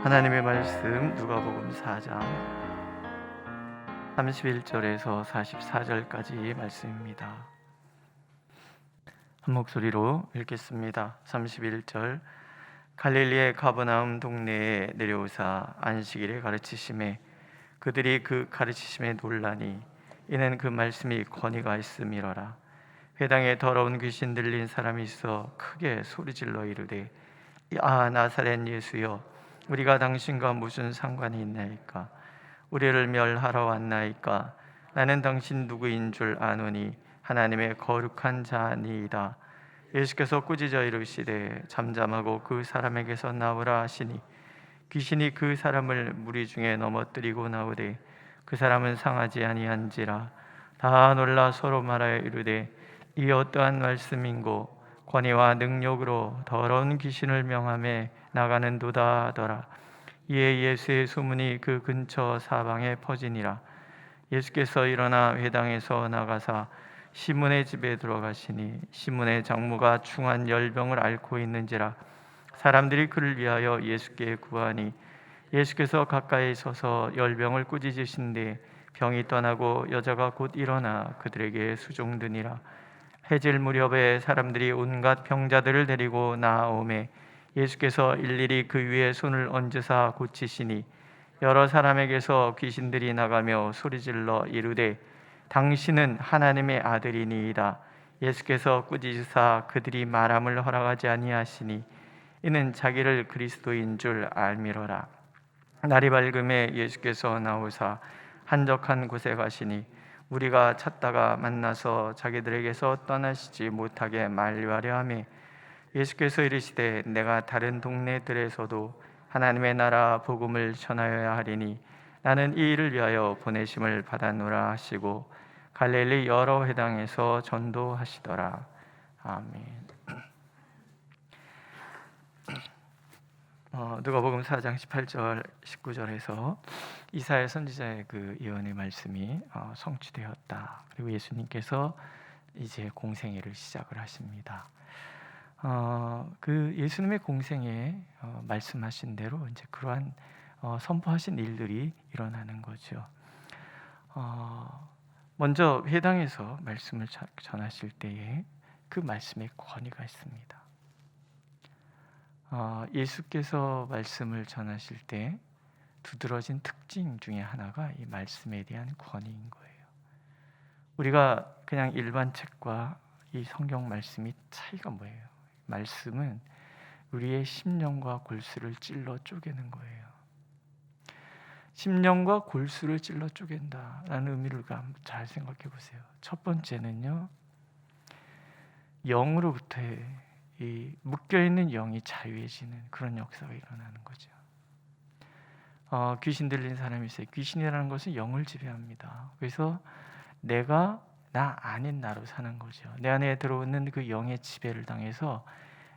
하나님의 말씀 누가복음 4장 31절에서 44절까지 말씀입니다. 한 목소리로 읽겠습니다. 31절. 갈릴리의 가버나움 동네에 내려오사 안식일에 가르치심에 그들이 그 가르치심에 놀라니 이는 그 말씀이 권위가 있음이로라. 회당에 더러운 귀신 들린 사람이 있어 크게 소리질러 이르되 아 나사렛 예수여 우리가 당신과 무슨 상관이 있나이까? 우리를 멸하러 왔나이까? 나는 당신 누구인 줄 아노니 하나님의 거룩한 자니이다. 예수께서 꾸짖어 이르시되 잠잠하고 그 사람에게서 나오라 하시니 귀신이 그 사람을 무리 중에 넘어뜨리고 나오되 그 사람은 상하지 아니한지라. 다 놀라 서로 말하여 이르되 이 어떠한 말씀인고 권위와 능력으로 더러운 귀신을 명하며 나가는도다 하더라. 이에 예수의 소문이 그 근처 사방에 퍼지니라. 예수께서 일어나 회당에서 나가사 시몬의 집에 들어가시니 시몬의 장모가 중한 열병을 앓고 있는지라. 사람들이 그를 위하여 예수께 구하니 예수께서 가까이 서서 열병을 꾸짖으신데 병이 떠나고 여자가 곧 일어나 그들에게 수종드니라. 해질 무렵에 사람들이 온갖 병자들을 데리고 나아오매 예수께서 일일이 그 위에 손을 얹으사 고치시니 여러 사람에게서 귀신들이 나가며 소리질러 이르되 당신은 하나님의 아들이니이다. 예수께서 꾸짖으사 그들이 말함을 허락하지 아니하시니 이는 자기를 그리스도인 줄 알미로라. 날이 밝음에 예수께서 나오사 한적한 곳에 가시니 우리가 찾다가 만나서 자기들에게서 떠나시지 못하게 만류하려 하며 예수께서 이르시되 내가 다른 동네들에서도 하나님의 나라 복음을 전하여야 하리니 나는 이 일을 위하여 보내심을 받았노라 하시고 갈릴리 여러 회당에서 전도하시더라. 아멘. 누가복음 4장 18절 19절에서 이사야 선지자의 그 예언의 말씀이 성취되었다. 그리고 예수님께서 이제 공생애를 시작을 하십니다. 그 예수님의 공생애에 말씀하신 대로 이제 그러한 선포하신 일들이 일어나는 거죠. 먼저 회당에서 말씀을 전하실 때에 그 말씀에 권위가 있습니다. 예수께서 말씀을 전하실 때 두드러진 특징 중에 하나가 이 말씀에 대한 권위인 거예요. 우리가 그냥 일반 책과 이 성경 말씀이 차이가 뭐예요? 말씀은 우리의 심령과 골수를 찔러 쪼개는 거예요. 심령과 골수를 찔러 쪼갠다라는 의미를 잘 생각해 보세요. 첫 번째는요, 영으로부터의 이 묶여있는 영이 자유해지는 그런 역사가 일어나는 거죠. 귀신 들린 사람이 있어요. 귀신이라는 것은 영을 지배합니다. 그래서 내가 나 아닌 나로 사는 거죠. 내 안에 들어오는 그 영의 지배를 당해서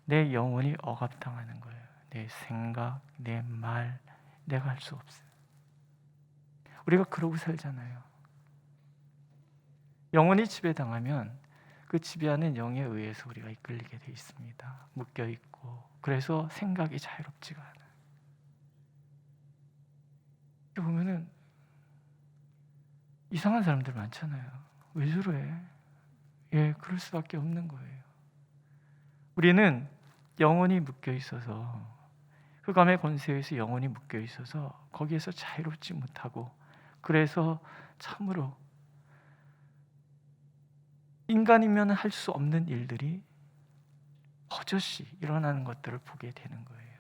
내 영혼이 억압당하는 거예요. 내 생각, 내 말, 내가 할 수 없어요. 우리가 그러고 살잖아요. 영혼이 지배당하면 그 지배하는 영에 의해서 우리가 이끌리게 돼 있습니다. 묶여 있고 그래서 생각이 자유롭지가 않아요. 보면은 이상한 사람들 많잖아요. 왜 저래? 그럴 수밖에 없는 거예요. 우리는 영혼이 묶여 있어서 흑암의 권세에서 영혼이 묶여 있어서 거기에서 자유롭지 못하고 그래서 참으로 인간이면 할 수 없는 일들이 버젓이 일어나는 것들을 보게 되는 거예요.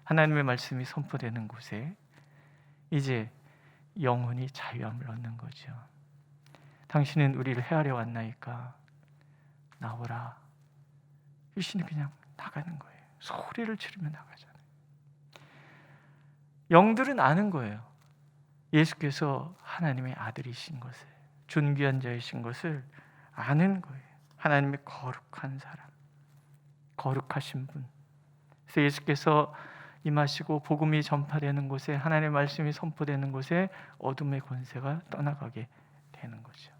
하나님의 말씀이 선포되는 곳에 이제 영혼이 자유함을 얻는 거죠. 당신은 우리를 해하려 왔나이까 나오라. 귀신이 그냥 나가는 거예요. 소리를 지르며 나가잖아요. 영들은 아는 거예요. 예수께서 하나님의 아들이신 것을, 존귀한 자이신 것을 아는 거예요. 하나님의 거룩한 사람, 거룩하신 분. 그래서 예수께서 임하시고 복음이 전파되는 곳에, 하나님의 말씀이 선포되는 곳에 어둠의 권세가 떠나가게 되는 거죠.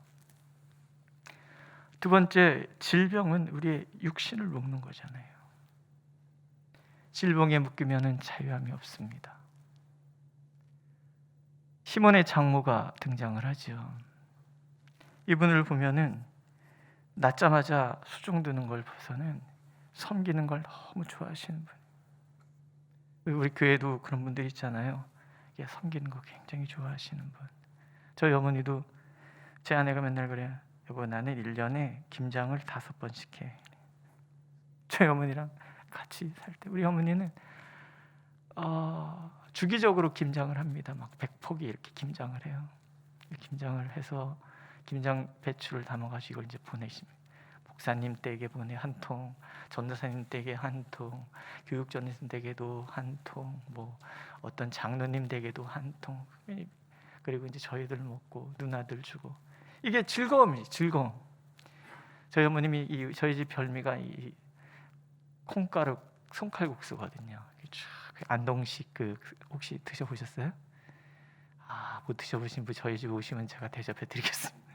두 번째, 질병은 우리의 육신을 묶는 거잖아요. 질병에 묶이면은 자유함이 없습니다. 시몬의 장모가 등장을 하죠. 이분을 보면은 낳자마자 수종 드는 걸 봐서는 섬기는 걸 너무 좋아하시는 분. 우리 교회도 그런 분들 있잖아요. 섬기는 거 굉장히 좋아하시는 분. 저희 어머니도 제 아내가 맨날 그래요. 여보, 나는 1년에 김장을 5번씩 해. 저희 어머니랑 같이 살 때 우리 어머니는 주기적으로 김장을 합니다. 막 100포기 이렇게 김장을 해요. 김장을 해서 김장 배추를 담아가지고 이걸 이제 보내십니다. 목사님 댁에 보내 한 통, 전도사님 댁에 한 통, 교육전도사님 댁에도 한 통, 뭐 어떤 장로님 댁에도 한 통, 그리고 이제 저희들 먹고 누나들 주고. 이게 즐거움이지, 즐거움. 저희 어머님이 저희 집 별미가 이 콩가루 손칼국수거든요. 안동식 혹시 드셔보셨어요? 못 드셔보신 분 저희 집 오시면 제가 대접해드리겠습니다.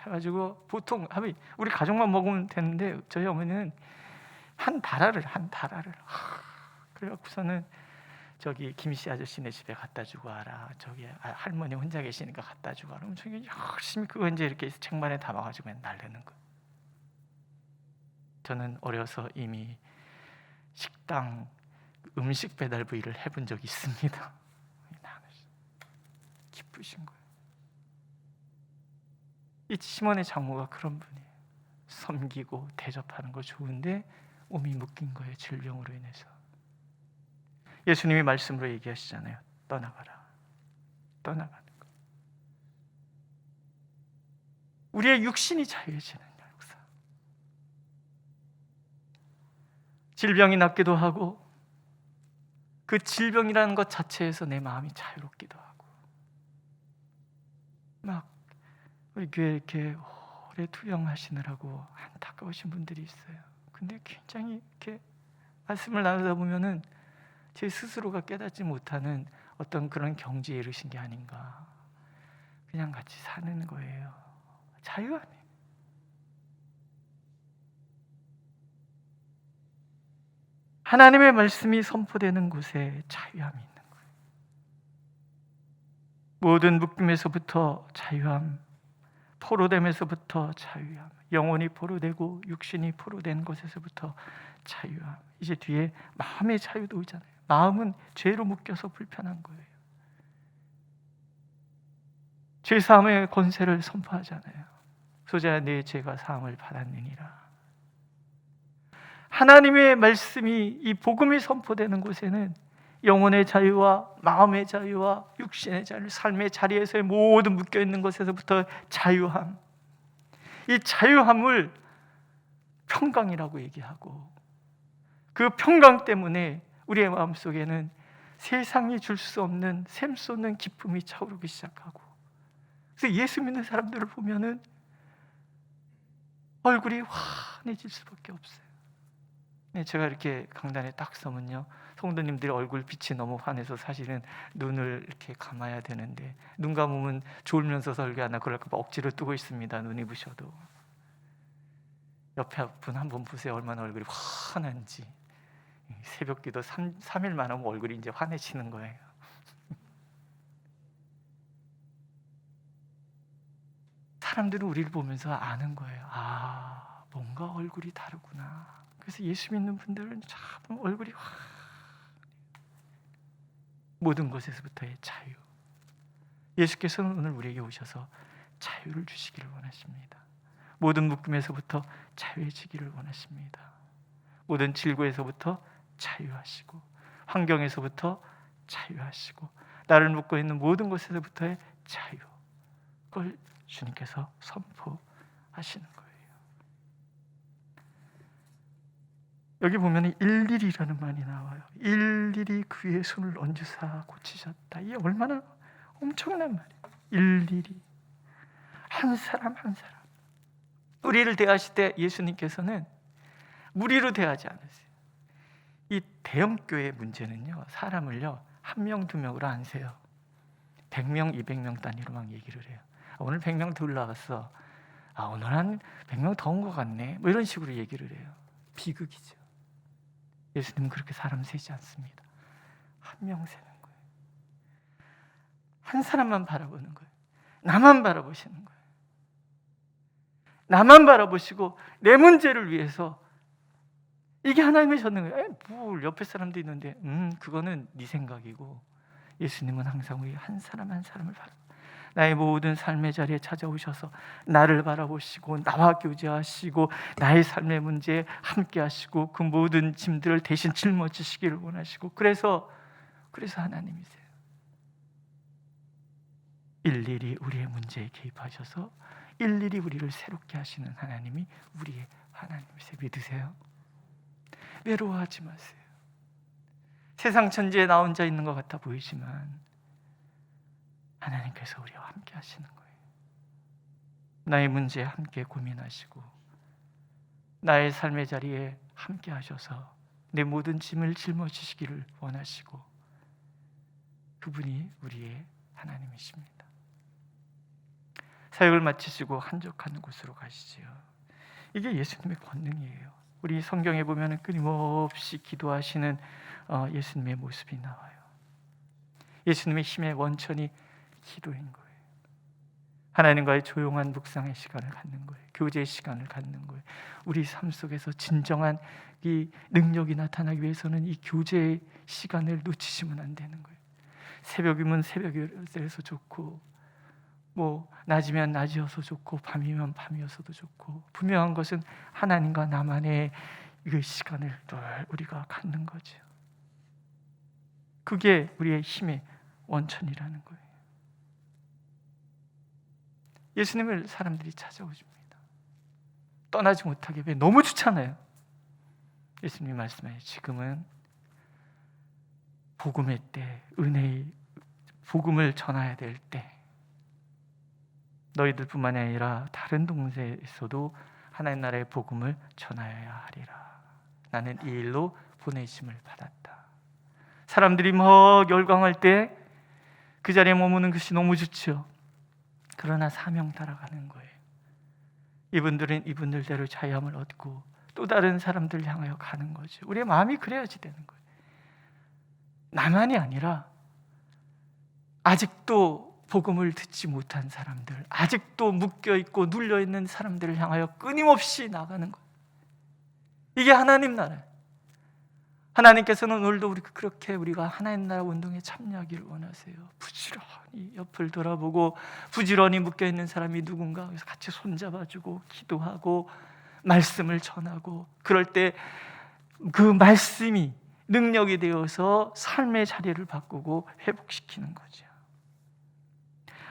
해가지고 보통 우리 가족만 먹으면 되는데 저희 어머니는 한 달아를 그래갖고서는 저기 김씨 아저씨네 집에 갖다 주고 와라. 저기 할머니 혼자 계시니까 갖다 주고 와라. 그럼 저기 열심히 그거 이제 이렇게 책만에 담아가지고 날르는 거. 저는 어려서 이미 식당 음식 배달부 일을 해본 적이 있습니다. 기쁘신 거예요. 이 시몬의 장모가 그런 분이에요. 섬기고 대접하는 거 좋은데 몸이 묶인 거예요. 질병으로 인해서. 예수님이 말씀으로 얘기하시잖아요. 떠나가라. 떠나가는 거. 우리의 육신이 자유해지는 역사. 질병이 낫기도 하고 그 질병이라는 것 자체에서 내 마음이 자유롭기도 하고. 막 우리 교회 이렇게 오래 투영하시느라고 안타까우신 분들이 있어요. 근데 굉장히 이렇게 말씀을 나누다 보면은 제 스스로가 깨닫지 못하는 어떤 그런 경지에 이르신 게 아닌가. 그냥 같이 사는 거예요. 자유 아니에요. 하나님의 말씀이 선포되는 곳에 자유함이 있는 거예요. 모든 묶임에서부터 자유함, 포로됨에서부터 자유함, 영혼이 포로되고 육신이 포로된 것에서부터 자유함. 이제 뒤에 마음의 자유도 있잖아요. 마음은 죄로 묶여서 불편한 거예요. 죄 사함의 권세를 선포하잖아요. 소자야 네 죄가 사함을 받았느니라. 하나님의 말씀이 이 복음이 선포되는 곳에는 영혼의 자유와 마음의 자유와 육신의 자유, 삶의 자리에서의 모든 묶여있는 것에서부터 자유함. 이 자유함을 평강이라고 얘기하고 그 평강 때문에 우리의 마음속에는 세상이 줄 수 없는 샘솟는 기쁨이 차오르기 시작하고, 그래서 예수 믿는 사람들을 보면은 얼굴이 환해질 수밖에 없어요. 제가 이렇게 강단에 딱 서면요, 성도님들의 얼굴 빛이 너무 환해서 사실은 눈을 이렇게 감아야 되는데 눈 감으면 졸면서 설교하나 그럴까 봐 억지로 뜨고 있습니다. 눈이 부셔도. 옆에 분 한번 보세요. 얼마나 얼굴이 환한지. 새벽기도 3일만 하면 얼굴이 이제 환해지는 거예요. 사람들은 우리를 보면서 아는 거예요. 뭔가 얼굴이 다르구나. 그래서 예수 믿는 분들은 참 얼굴이 모든 것에서부터의 자유. 예수께서는 오늘 우리에게 오셔서 자유를 주시기를 원하십니다. 모든 묶임에서부터 자유해지기를 원하십니다. 모든 질고에서부터 자유하시고 환경에서부터 자유하시고 나를 묶고 있는 모든 것에서부터의 자유, 그걸 주님께서 선포하시는 거예요. 여기 보면 일일이라는 말이 나와요. 일일이 그의 손을 얹으사 고치셨다. 이게 얼마나 엄청난 말이에요. 일일이 한 사람 한 사람. 우리를 대하실 때 예수님께서는 무리로 대하지 않으세요. 이 대형교회 문제는요, 사람을요 1명 2명으로 안 세요. 100명 200명 단위로 막 얘기를 해요. 오늘 100명 더 올라갔어. 오늘 한 100명 더 온 것 같네. 뭐 이런 식으로 얘기를 해요. 비극이죠. 예수님은 그렇게 사람 세지 않습니다. 한 명 세는 거예요. 한 사람만 바라보는 거예요. 나만 바라보시는 거예요. 나만 바라보시고 내 문제를 위해서, 이게 하나님의 전능이에요. 뭘 옆에 사람도 있는데 그거는 네 생각이고, 예수님은 항상 우리 한 사람 한 사람을 바라보고 나의 모든 삶의 자리에 찾아오셔서 나를 바라보시고 나와 교제하시고 나의 삶의 문제에 함께 하시고 그 모든 짐들을 대신 짊어지시기를 원하시고, 그래서 하나님이세요. 일일이 우리의 문제에 개입하셔서 일일이 우리를 새롭게 하시는 하나님이 우리의 하나님이세요. 믿으세요? 외로워하지 마세요. 세상 천지에 나 혼자 있는 것 같아 보이지만 하나님께서 우리와 함께 하시는 거예요. 나의 문제에 함께 고민하시고 나의 삶의 자리에 함께 하셔서 내 모든 짐을 짊어지시기를 원하시고, 그분이 우리의 하나님이십니다. 사역을 마치시고 한적한 곳으로 가시지요. 이게 예수님의 권능이에요. 우리 성경에 보면 끊임없이 기도하시는 예수님의 모습이 나와요. 예수님의 힘의 원천이 기도인 거예요. 하나님과의 조용한 묵상의 시간을 갖는 거예요. 교제의 시간을 갖는 거예요. 우리 삶 속에서 진정한 이 능력이 나타나기 위해서는 이 교제의 시간을 놓치시면 안 되는 거예요. 새벽이면 새벽이어서 좋고, 낮이면 낮이어서 좋고, 밤이면 밤이어서도 좋고, 분명한 것은 하나님과 나만의 그 시간을 늘 우리가 갖는 거죠. 그게 우리의 힘의 원천이라는 거예요. 예수님을 사람들이 찾아오십니다. 떠나지 못하게. 왜? 너무 좋잖아요. 예수님이 말씀하세요. 지금은 복음의 때, 은혜의 복음을 전해야 될 때, 너희들뿐만이 아니라 다른 동네에서도 하나님 나라의 복음을 전하여야 하리라. 나는 이 일로 보내심을 받았다. 사람들이 막 열광할 때 그 자리에 머무는 것이 너무 좋죠. 그러나 사명 따라가는 거예요. 이분들은 이분들대로 자유함을 얻고 또 다른 사람들 향하여 가는 거죠. 우리의 마음이 그래야지 되는 거예요. 나만이 아니라 아직도 복음을 듣지 못한 사람들, 아직도 묶여있고 눌려있는 사람들을 향하여 끊임없이 나가는 거예요. 이게 하나님 나라예요. 하나님께서는 오늘도 그렇게 우리가 하나님 나라 운동에 참여하기를 원하세요. 부지런히 옆을 돌아보고 부지런히 묶여있는 사람이 누군가 그래서 같이 손잡아주고 기도하고 말씀을 전하고, 그럴 때 그 말씀이 능력이 되어서 삶의 자리를 바꾸고 회복시키는 거죠.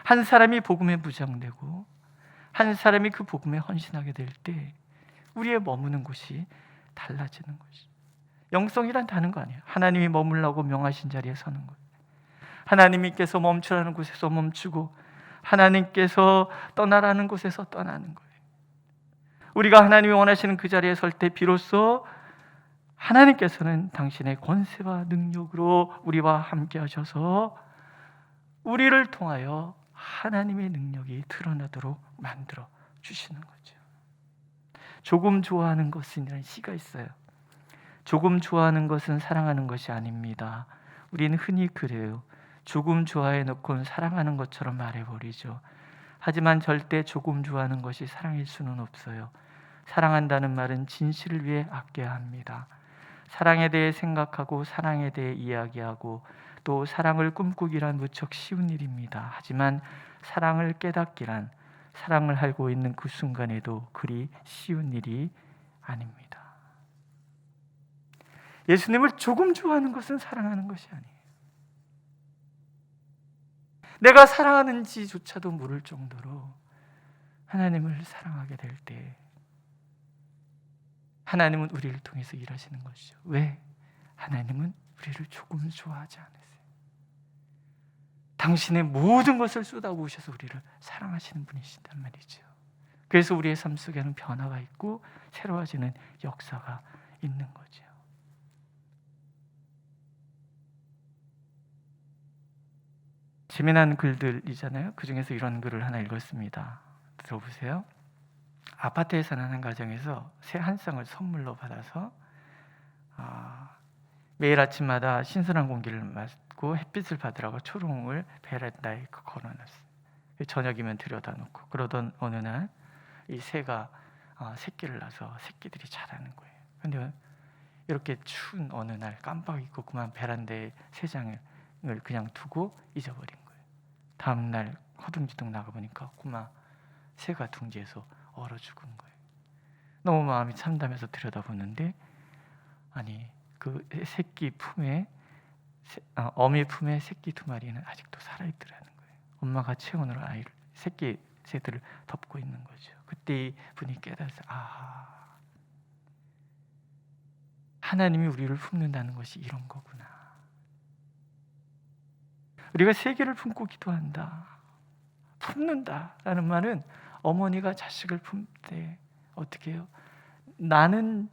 한 사람이 복음에 무장되고 한 사람이 그 복음에 헌신하게 될 때 우리의 머무는 곳이 달라지는 것이죠. 영성이란 다른 거 아니에요. 하나님이 머물라고 명하신 자리에 서는 거예요. 하나님께서 멈추라는 곳에서 멈추고 하나님께서 떠나라는 곳에서 떠나는 거예요. 우리가 하나님이 원하시는 그 자리에 설 때 비로소 하나님께서는 당신의 권세와 능력으로 우리와 함께 하셔서 우리를 통하여 하나님의 능력이 드러나도록 만들어 주시는 거죠. 조금 좋아하는 것이라는 시가 있어요. 조금 좋아하는 것은 사랑하는 것이 아닙니다. 우리는 흔히 그래요. 조금 좋아해 놓고는 사랑하는 것처럼 말해버리죠. 하지만 절대 조금 좋아하는 것이 사랑일 수는 없어요. 사랑한다는 말은 진실을 위해 아껴야 합니다. 사랑에 대해 생각하고 사랑에 대해 이야기하고 또 사랑을 꿈꾸기란 무척 쉬운 일입니다. 하지만 사랑을 깨닫기란 사랑을 알고 있는 그 순간에도 그리 쉬운 일이 아닙니다. 예수님을 조금 좋아하는 것은 사랑하는 것이 아니에요. 내가 사랑하는지조차도 모를 정도로 하나님을 사랑하게 될 때 하나님은 우리를 통해서 일하시는 것이죠. 왜? 하나님은 우리를 조금 좋아하지 않으세요. 당신의 모든 것을 쏟아부으셔서 우리를 사랑하시는 분이시단 말이죠. 그래서 우리의 삶 속에는 변화가 있고 새로워지는 역사가 있는 거죠. 재미난 글들이잖아요. 그 중에서 이런 글을 하나 읽었습니다. 들어보세요. 아파트에 사는 한 가정에서 새 한 쌍을 선물로 받아서 매일 아침마다 신선한 공기를 맞고 햇빛을 받으라고 초롱을 베란다에 걸어놨어요. 저녁이면 들여다놓고, 그러던 어느 날 이 새가 새끼를 낳아서 새끼들이 자라는 거예요. 근데 이렇게 추운 어느 날 깜빡 잊고 그만 베란다에 새장을 그냥 두고 잊어버린 거예요. 다음 날 허둥지둥 나가보니까 꼬마 새가 둥지에서 얼어 죽은 거예요. 너무 마음이 참담해서 들여다보는데, 아니 그 새끼 품에 어미 품에 새끼 두 마리는 아직도 살아있더라는 거예요. 엄마가 체온으로 아이를 새끼 새들을 덮고 있는 거죠. 그때 이분이 깨달아서 하나님이 우리를 품는다는 것이 이런 거구나. 우리가 세계를 품고 기도한다, 품는다라는 말은 어머니가 자식을 품을 때 어떻게 해요? 나는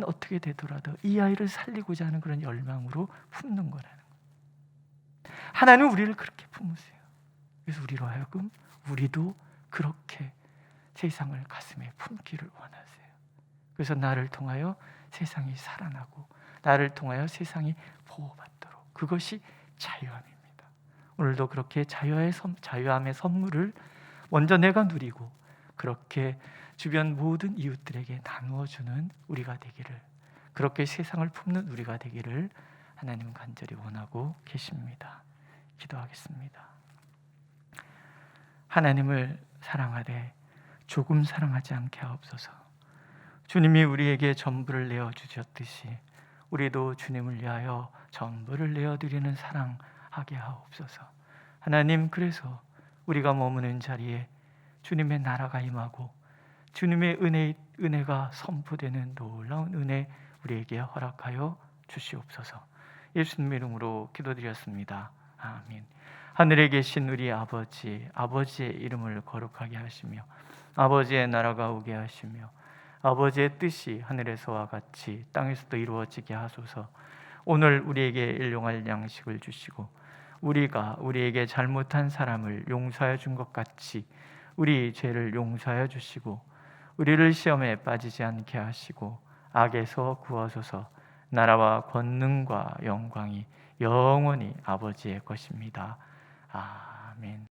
어떻게 되더라도 이 아이를 살리고자 하는 그런 열망으로 품는 거라는 거예요. 하나님은 우리를 그렇게 품으세요. 그래서 우리로 하여금 우리도 그렇게 세상을 가슴에 품기를 원하세요. 그래서 나를 통하여 세상이 살아나고 나를 통하여 세상이 보호받도록, 그것이 자유함입니다. 오늘도 그렇게 자유함의 선물을 먼저 내가 누리고 그렇게 주변 모든 이웃들에게 나누어주는 우리가 되기를, 그렇게 세상을 품는 우리가 되기를 하나님은 간절히 원하고 계십니다. 기도하겠습니다. 하나님을 사랑하되 조금 사랑하지 않게 하옵소서. 주님이 우리에게 전부를 내어주셨듯이 우리도 주님을 위하여 전부를 내어드리는 사랑하게 하옵소서. 하나님, 그래서 우리가 머무는 자리에 주님의 나라가 임하고 주님의 은혜가 선포되는 놀라운 은혜 우리에게 허락하여 주시옵소서. 예수님의 이름으로 기도드렸습니다. 아멘. 하늘에 계신 우리 아버지의 이름을 거룩하게 하시며 아버지의 나라가 오게 하시며 아버지의 뜻이 하늘에서와 같이 땅에서도 이루어지게 하소서. 오늘 우리에게 일용할 양식을 주시고 우리가 우리에게 잘못한 사람을 용서하여 준 것 같이 우리 죄를 용서하여 주시고 우리를 시험에 빠지지 않게 하시고 악에서 구하소서. 나라와 권능과 영광이 영원히 아버지의 것입니다. 아멘.